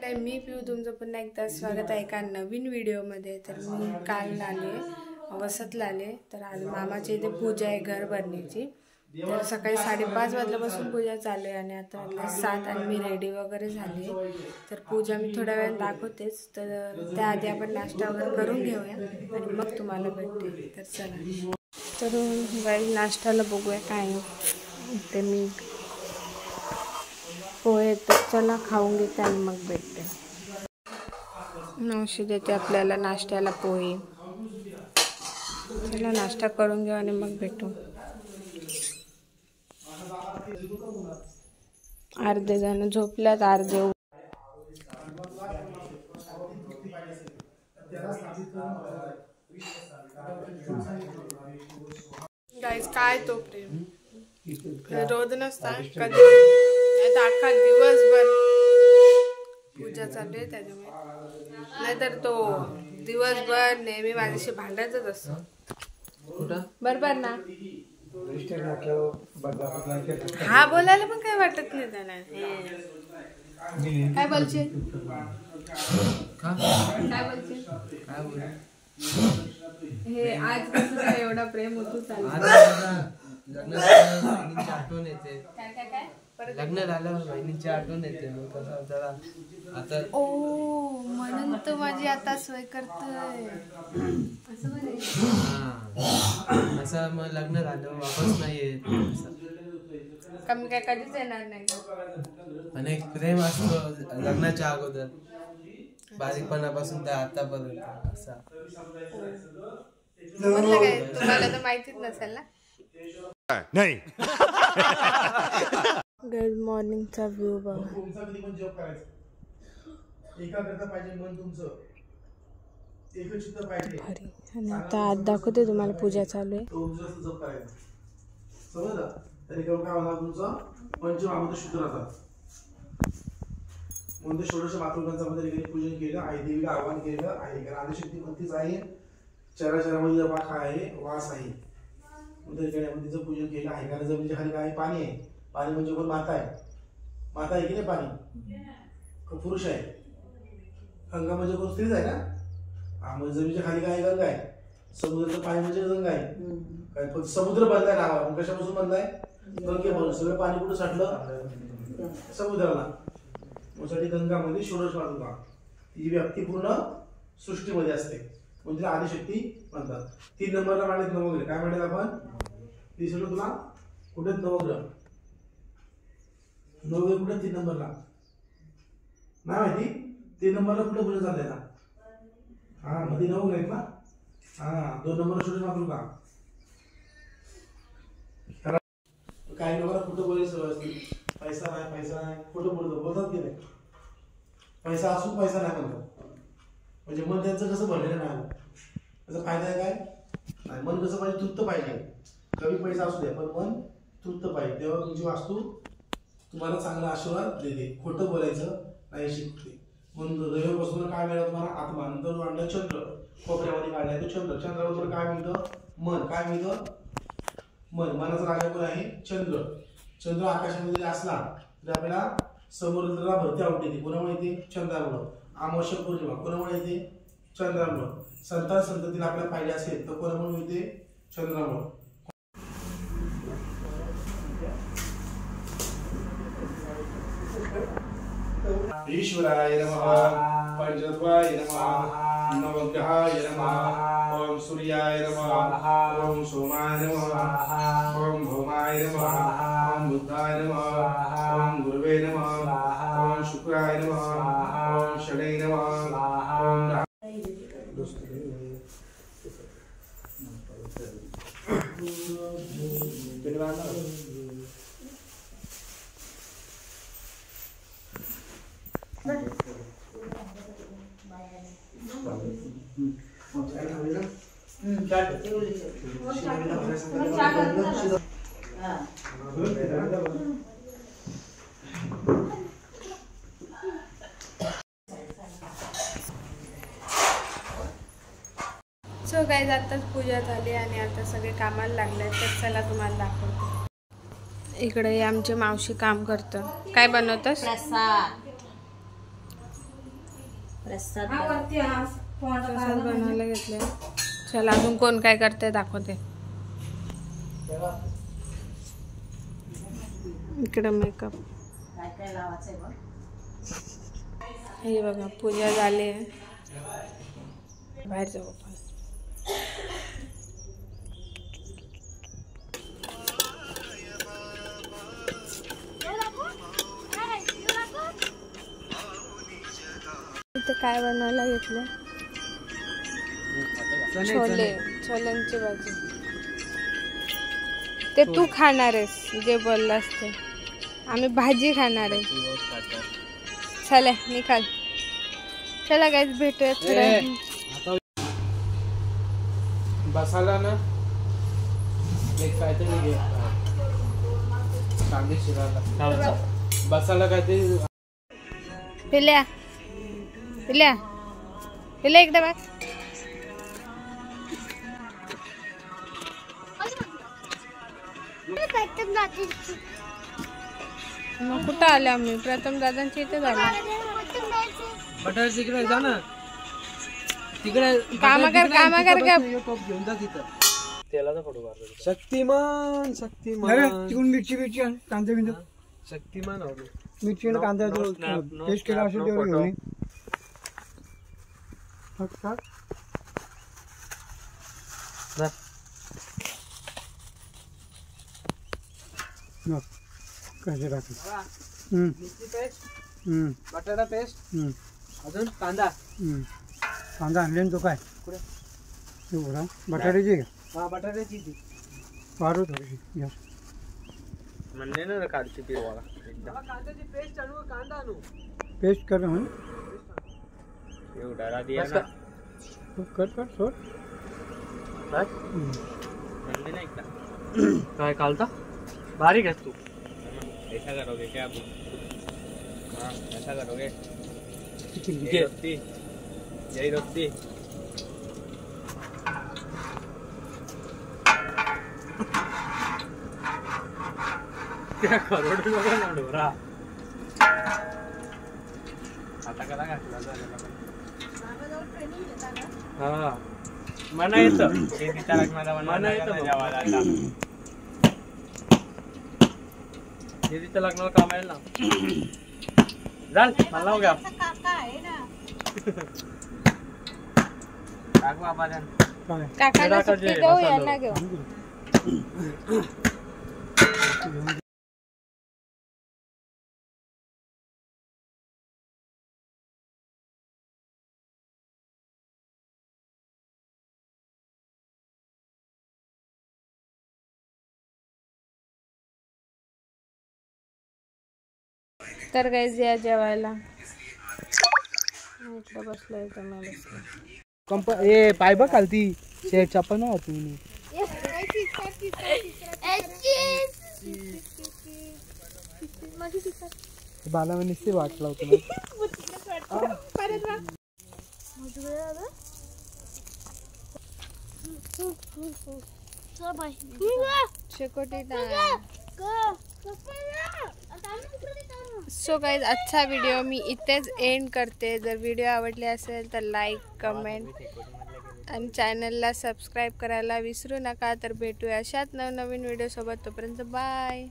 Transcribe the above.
हाय, मी पिऊ तुमचं पुन्हा एकदा स्वागत आहे एका नवीन व्हिडिओमध्ये। तर मी काल आले वसतला आले, तर आज मामाच्या इथे पूजा आहे घर भरण्याची। तर सकाळी 5:30 वाजल्यापासून पूजा चालू आहे आणि आता वाजले 7 आणि मी रेडी वगैरे झाले। तर पूजा मी थोड्या वेळाने दाखवतेच, तर त्याआधी आपण नाश्ता वगैरे करून घेऊया आणि मग तुम्हाला भेटते। तर चला, तर गाई नाश्त्याला बघूया काय ते। मी पोहे, तर चला खाऊन घेते आणि मग भेटते। मावशी देते आपल्याला नाश्त्याला पोहे। चला नाश्ता करून घेऊ आणि मग भेटू। अर्धे जण झोपल्यात, अर्धे गाईस काय तो प्रेम रोज नसता, कधी अख्खा दिवसभर पूजा चालू आहे त्याच्यामुळे, नाहीतर तो दिवसभर नेहमी माझ्याशी भांडायचंच असतं। बरोबर ना? हा, बोलायला पण काही वाटत नाही त्याला। काय बोलचे काय बोलचे हे आज कसं काय एवढा प्रेम होतो चालू? आठवण येते, लग्न झाल्यावर बहिणीची आठवण येते। आता ओ म्हणून तर माझी आता सोय करतोय असं। मग लग्न झाल्यावर वापस नाही येत, कमी काय कधीच येणार नाही। पण एक प्रेम असतो लग्नाच्या अगोदर, बारीकपणापासून तर आतापर्यंत असा। काय तुम्हाला तर माहितीच नसेल ना? नाही। गुड मॉर्निंगचा व्ह्यू बघा। आणि आता आज दाखवते तुम्हाला पूजा चालू आहे। म्हणजे षोडश मातृकांचा मध्ये पूजन केलं, आई देवीला आवाहन केलं आहे, कारण आदिशक्ती कोणतीच आहे, चराचरामध्ये वास आहे, वास आहे। तिचं पूजन केलं आहे, कारण जमिनीच्या खाली काय पाणी आहे, पाणी म्हणजे कोण? माता आहे। माता आहे की नाही? पाणी पुरुष आहे, गंगा म्हणजे कोण? स्त्रीच आहे ना? म्हणजे जमिनीच्या खाली काय? गंगा आहे। समुद्राचं पाणी म्हणजे गंगा आहे। काय फक्त समुद्र बनलाय नावा, कशापासून बनलाय? गंगेपासून। सगळं पाणी कुठं साठलं? समुद्राला। त्यासाठी गंगामध्ये षोडश मातृका ही व्याप्ती पूर्ण सृष्टीमध्ये असते, म्हणजे आदिशक्ती म्हणतात। 3 नंबरला मांडलेत नवग्रह। काय म्हणतात आपण? दिसलं तुला कुठे? नवग्रह। नवग्रह कुठे? 3 नंबरला नाही माहिती? 3 नंबरला कुठे पूजा चाललंय ना? हा, मध्ये नवग्रह आहेत ना? हा, 2 नंबरला षोडश मातृका। काही लोकांना कुठं बोलायची सवय असते, पैसा नाही, पैसा नाही, कुठं बोलतात की नाही? पैसा असून पैसा नाही म्हणतात, म्हणजे मन त्यांचं कसं भरलेलं नाही, त्याचा फायदा आहे काय? नाही। मन कसं पाहिजे? तृप्त पाहिजे। कमी पैसा असू द्या, पण मन तृप्त पाहिजे, तेव्हा तुमची वास्तू तुम्हाला चांगला आशीर्वाद देते। खोटं बोलायचं नाही शिकते। म्हणून रविवारपासून काय मिळालं तुम्हाला? आत्मा। नंतर आणलं चंद्र, कोपऱ्यामध्ये काढलाय तो चंद्र। चंद्रावर काय मिळतं? मन। काय मिळतं? मन। मनाचा राजा कोण आहे? चंद्र। चंद्र आकाशामध्ये असला तर आपल्याला समुद्राला भरती आवडते येते, कोणामुळे येते? चंद्रामुळे। अमावस्या पौर्णिमा कोणामुळे येते? चंद्रामुळे। संतान संततीला आपल्याला पाहिजे असेल तर कोणामुळे येते? चंद्रामुळे। ईश्वराय नमः, पंचतत्वाय नमः, नवग्रहाय नमः, ओम सूर्याय नमः, ओम सोमाय नमः, ओम भौमाय नमः, ओम बुद्धाय नमः, ओम गुरुवे नमः, ओम शुक्राय नमः, ओम शनये नमः, ओम सो गाईज, आताच पूजा झाली आणि आता सगळे कामाला लागले, तर चला तुम्हाला दाखवते। इकडे आमची मावशी काम करतं। काय बनवतस? प्रसाद। प्रसाद बनवायला घेतले. चला अजून कोण काय करते दाखवते. इकडे मेकअप हे बघा, पूजा झाली. बाहेर जाऊ आपण. इथं काय बनवायला घेतलं? छोल्यांची भाजी. ते तू खाणार आहेस जे बोललास ते. आम्ही भाजी खाणार आहे. चला निकाल. चला गाईज भेटूया थोड्या. बसायला ना एक काहीतरी घे. कांदे शिरायला बसायला काहीतरी. पिल्या पिल्या पिल्या इकडे बघ. मग कुठं आले आम्ही? प्रथम दादांच्या इथे झालं. बटाटा तिकडे जा ना. तिकडे कामा कर का घेऊन जा तिथं. तेलाचा फोटो काढतो. शक्तिमान तिकडून मिरची कांदा बिंदा शक्तिमान मिरची कांदा पेस्ट केला असेल तेवढं घेऊन कसे टाकून बटाटा पेस्ट अजून कांदा. कांदा आणले तो काय बटाट्याची हा बटाट्याची ती वाढव थोडीशी गॅस. म्हणले ना काढची पिरवाला कांद्याची पेस्ट आणू. कांदा आणू. पेस्ट कर म्हणून एवढा दिया ना. कर सोड. म्हणले ना एकदा काय कालता बारीक आहेस तू. ऐसा करोगे क्या आप? हाँ ऐसा करोगे. यही रोकती क्या करोड लोक डोरा. आता कला घातला हा मना येतं. शेतीच्या लग्नाला मना येतं जेवायला. शेतीच्या लग्नाला काम आहे ना. जाल मला घ्या टाक बाबा. काकांना सुट्टी देऊ यांना घेऊ. तर गाईज या जेवायला. इकडे बसलोय ए पाय बघ खालती चप्पल नाही होती. बाला मी नुसती वाटला होता. सो गाइज आजचा व्हिडिओ मी इथेच एंड करते. जर व्हिडिओ आवडले असेल तर लाईक कमेंट आणि चॅनलला सबस्क्राईब करायला विसरू नका. तर भेटूया अशाच नवनवीन व्हिडिओ सोबत. तोपर्यंत बाय.